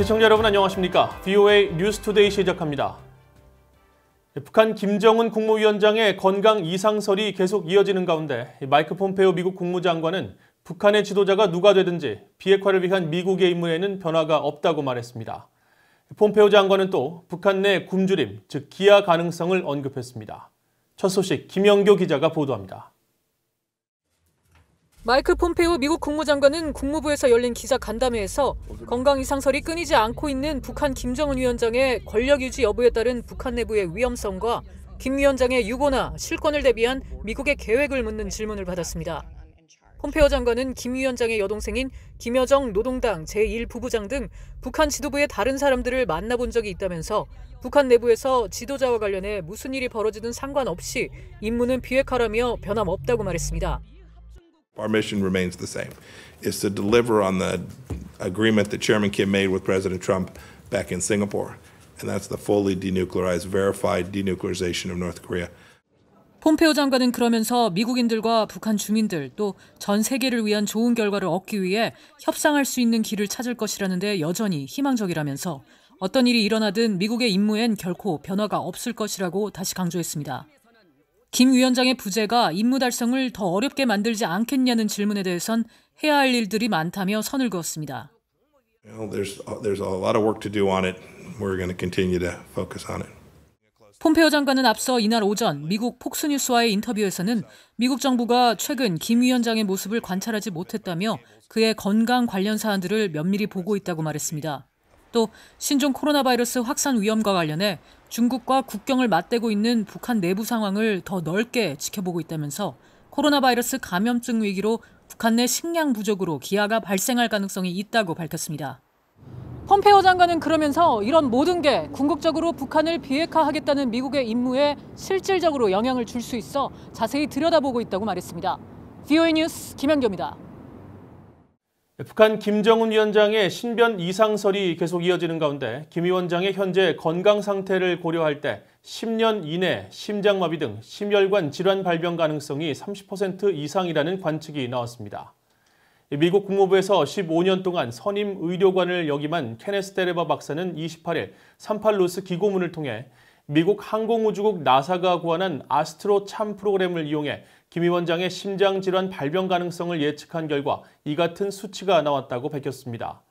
시청자 여러분 안녕하십니까? VOA 뉴스투데이 시작합니다. 북한 김정은 국무위원장의 건강 이상설이 계속 이어지는 가운데 마이크 폼페오 미국 국무장관은 북한의 지도자가 누가 되든지 비핵화를 위한 미국의 임무에는 변화가 없다고 말했습니다. 폼페오 장관은 또 북한 내 굶주림, 즉 기아 가능성을 언급했습니다. 첫 소식 김영교 기자가 보도합니다. 마이크 폼페오 미국 국무장관은 국무부에서 열린 기자 간담회에서 건강 이상설이 끊이지 않고 있는 북한 김정은 위원장의 권력 유지 여부에 따른 북한 내부의 위험성과 김 위원장의 유고나 실권을 대비한 미국의 계획을 묻는 질문을 받았습니다. 폼페오 장관은 김 위원장의 여동생인 김여정 노동당 제1부부장 등 북한 지도부의 다른 사람들을 만나본 적이 있다면서 북한 내부에서 지도자와 관련해 무슨 일이 벌어지든 상관없이 임무는 비핵화라며 변함없다고 말했습니다. Our mission remains the same. It's to deliver on the agreement that Chairman Kim made with President Trump back in Singapore. And that's the fully denuclearized, verified denuclearization of North Korea. 폼페오 장관은 그러면서 미국인들과 북한 주민들 또 전 세계를 위한 좋은 결과를 얻기 위해 협상할 수 있는 길을 찾을 것이라는데 여전히 희망적이라면서 어떤 일이 일어나든 미국의 임무엔 결코 변화가 없을 것이라고 다시 강조했습니다. 김 위원장의 부재가 임무 달성을 더 어렵게 만들지 않겠냐는 질문에 대해선 해야 할 일들이 많다며 선을 그었습니다. There's a lot of work to do on it. We're going to continue to focus on it. 폼페오 장관은 앞서 이날 오전 미국 폭스뉴스와의 인터뷰에서는 미국 정부가 최근 김 위원장의 모습을 관찰하지 못했다며 그의 건강 관련 사안들을 면밀히 보고 있다고 말했습니다. 또 신종 코로나 바이러스 확산 위험과 관련해 중국과 국경을 맞대고 있는 북한 내부 상황을 더 넓게 지켜보고 있다면서 코로나 바이러스 감염증 위기로 북한 내 식량 부족으로 기아가 발생할 가능성이 있다고 밝혔습니다. 폼페오 장관은 그러면서 이런 모든 게 궁극적으로 북한을 비핵화하겠다는 미국의 임무에 실질적으로 영향을 줄 수 있어 자세히 들여다보고 있다고 말했습니다. VOA 뉴스 김현교입니다. 북한 김정은 위원장의 신변 이상설이 계속 이어지는 가운데 김 위원장의 현재 건강 상태를 고려할 때 10년 이내 심장마비 등 심혈관 질환 발병 가능성이 30% 이상이라는 관측이 나왔습니다. 미국 국무부에서 15년 동안 선임 의료관을 역임한 케네스 데레바 박사는 28일 38로스 기고문을 통해 미국 항공우주국 나사가 고안한 아스트로 참 프로그램을 이용해 김 위원장의 심장질환 발병 가능성을 예측한 결과 이 같은 수치가 나왔다고 밝혔습니다.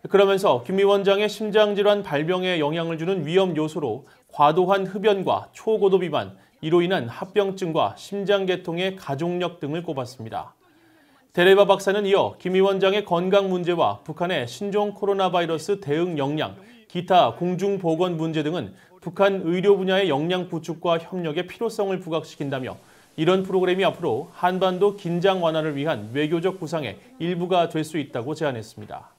그러면서 김 위원장의 심장질환 발병에 영향을 주는 위험 요소로 과도한 흡연과 초고도 비만, 이로 인한 합병증과 심장계통의 가족력 등을 꼽았습니다. 데레바 박사는 이어 김 위원장의 건강 문제와 북한의 신종 코로나 바이러스 대응 역량, 기타 공중보건 문제 등은 북한 의료 분야의 역량 구축과 협력의 필요성을 부각시킨다며 이런 프로그램이 앞으로 한반도 긴장 완화를 위한 외교적 구상의 일부가 될 수 있다고 제안했습니다.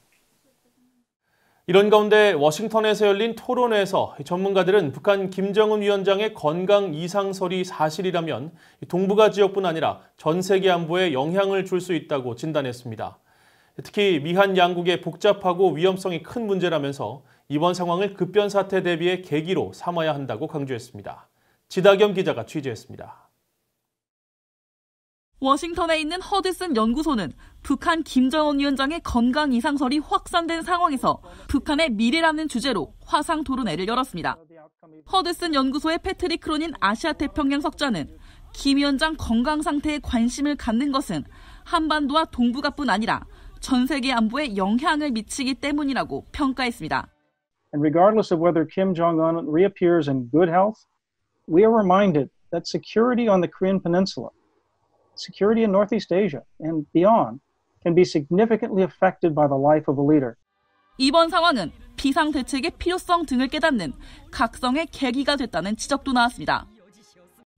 이런 가운데 워싱턴에서 열린 토론회에서 전문가들은 북한 김정은 위원장의 건강 이상설이 사실이라면 동북아 지역뿐 아니라 전 세계 안보에 영향을 줄 수 있다고 진단했습니다. 특히 미한 양국의 복잡하고 위험성이 큰 문제라면서 이번 상황을 급변 사태 대비의 계기로 삼아야 한다고 강조했습니다. 지다겸 기자가 취재했습니다. 워싱턴에 있는 허드슨 연구소는 북한 김정은 위원장의 건강 이상설이 확산된 상황에서 북한의 미래라는 주제로 화상 토론회를 열었습니다. 허드슨 연구소의 패트릭 크로닌 아시아태평양 석좌는 김 위원장 건강 상태에 관심을 갖는 것은 한반도와 동북아뿐 아니라 전 세계 안보에 영향을 미치기 때문이라고 평가했습니다. And regardless of whether Kim Jong-un reappears in good health, we are reminded that security on the Korean Peninsula, security in Northeast Asia and beyond can be significantly affected by the life of a leader. 이번 상황은 비상대책의 필요성 등을 깨닫는 각성의 계기가 됐다는 지적도 나왔습니다.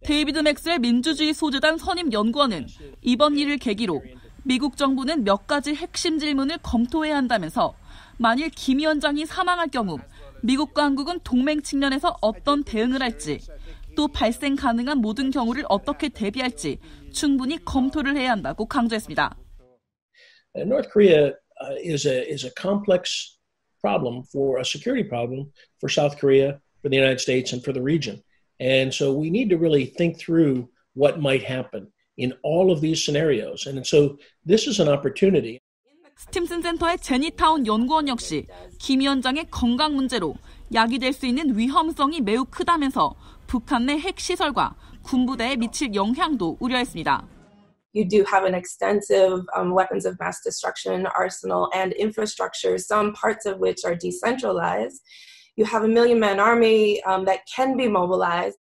데이비드 맥스웰 민주주의 소재단 선임 연구원은 이번 일을 계기로 미국 정부는 몇 가지 핵심 질문을 검토해야 한다면서 만일 김 위원장이 사망할 경우 미국과 한국은 동맹 측면에서 어떤 대응을 할지 또 발생 가능한 모든 경우를 어떻게 대비할지 충분히 검토를 해야 한다고 강조했습니다. North Korea is a complex problem for a security problem for South Korea, for the United States, and for the region. And so we need to really think through what might happen in all of these scenarios. And so this is an opportunity. 스팀슨 센터의 제니타운 연구원 역시 김 위원장의 건강 문제로 야기될 수 있는 위험성이 매우 크다면서 북한 내 핵시설과 군부대에 미칠 영향도 우려했습니다. You do have an extensive weapons of mass destruction arsenal and infrastructure, some parts of which are decentralized. You have a 1,000,000-man army that can be mobilized.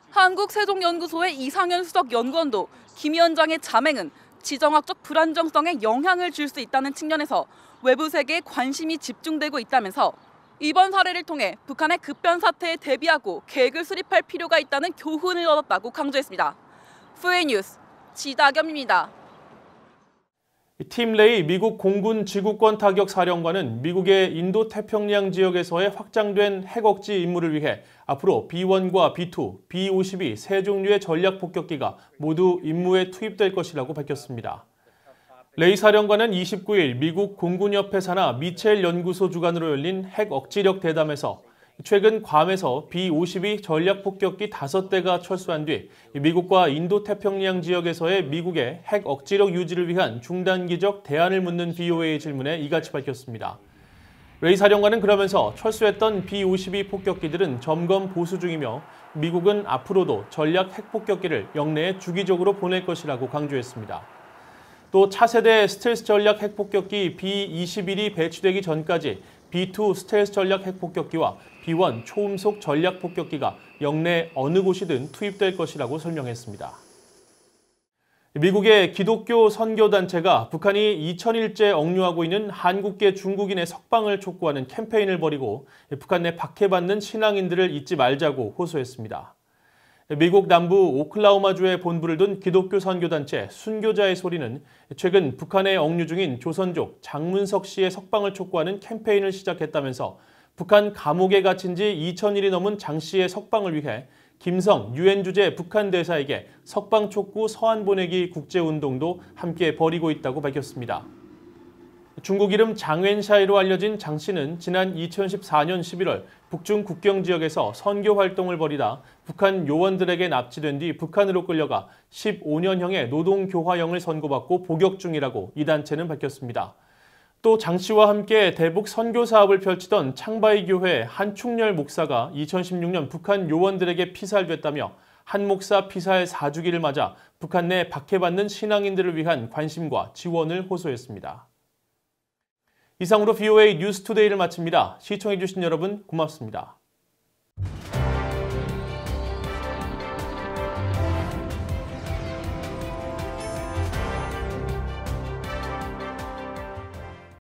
한국세종연구소의 이상현 수석 연구원도 김 위원장의 잠행은 지정학적 불안정성에 영향을 줄 수 있다는 측면에서 외부 세계에 관심이 집중되고 있다면서 이번 사례를 통해 북한의 급변 사태에 대비하고 계획을 수립할 필요가 있다는 교훈을 얻었다고 강조했습니다. FA 뉴스 지다겸입니다. 팀 레이 미국 공군 지구권 타격 사령관은 미국의 인도 태평양 지역에서의 확장된 핵 억지 임무를 위해 앞으로 B-1과 B-2, B-52 세 종류의 전략 폭격기가 모두 임무에 투입될 것이라고 밝혔습니다. 레이 사령관은 29일 미국 공군협회 산하 미첼 연구소 주관으로 열린 핵 억지력 대담에서 최근 괌에서 B-52 전략 폭격기 5대가 철수한 뒤 미국과 인도 태평양 지역에서의 미국의 핵 억지력 유지를 위한 중단기적 대안을 묻는 BOA의 질문에 이같이 밝혔습니다. 레이 사령관은 그러면서 철수했던 B-52 폭격기들은 점검 보수 중이며 미국은 앞으로도 전략 핵폭격기를 영내에 주기적으로 보낼 것이라고 강조했습니다. 또 차세대 스텔스 전략 핵폭격기 B-21이 배치되기 전까지 B-2 스텔스 전략 핵폭격기와 B-1 초음속 전략 폭격기가 영내 어느 곳이든 투입될 것이라고 설명했습니다. 미국의 기독교 선교단체가 북한이 2000일째 억류하고 있는 한국계 중국인의 석방을 촉구하는 캠페인을 벌이고 북한 내 박해받는 신앙인들을 잊지 말자고 호소했습니다. 미국 남부 오클라호마주에 본부를 둔 기독교 선교단체 순교자의 소리는 최근 북한에 억류 중인 조선족 장문석 씨의 석방을 촉구하는 캠페인을 시작했다면서 북한 감옥에 갇힌 지 2000일이 넘은 장 씨의 석방을 위해 김성 유엔 주재 북한 대사에게 석방 촉구 서한 보내기 국제운동도 함께 벌이고 있다고 밝혔습니다. 중국 이름 장웬샤이로 알려진 장 씨는 지난 2014년 11월 북중 국경 지역에서 선교 활동을 벌이다 북한 요원들에게 납치된 뒤 북한으로 끌려가 15년형의 노동교화형을 선고받고 복역 중이라고 이 단체는 밝혔습니다. 또 장 씨와 함께 대북 선교 사업을 펼치던 창바이 교회 한충렬 목사가 2016년 북한 요원들에게 피살됐다며 한 목사 피살 4주기를 맞아 북한 내 박해받는 신앙인들을 위한 관심과 지원을 호소했습니다. 이상으로 VOA 뉴스투데이를 마칩니다. 시청해주신 여러분 고맙습니다.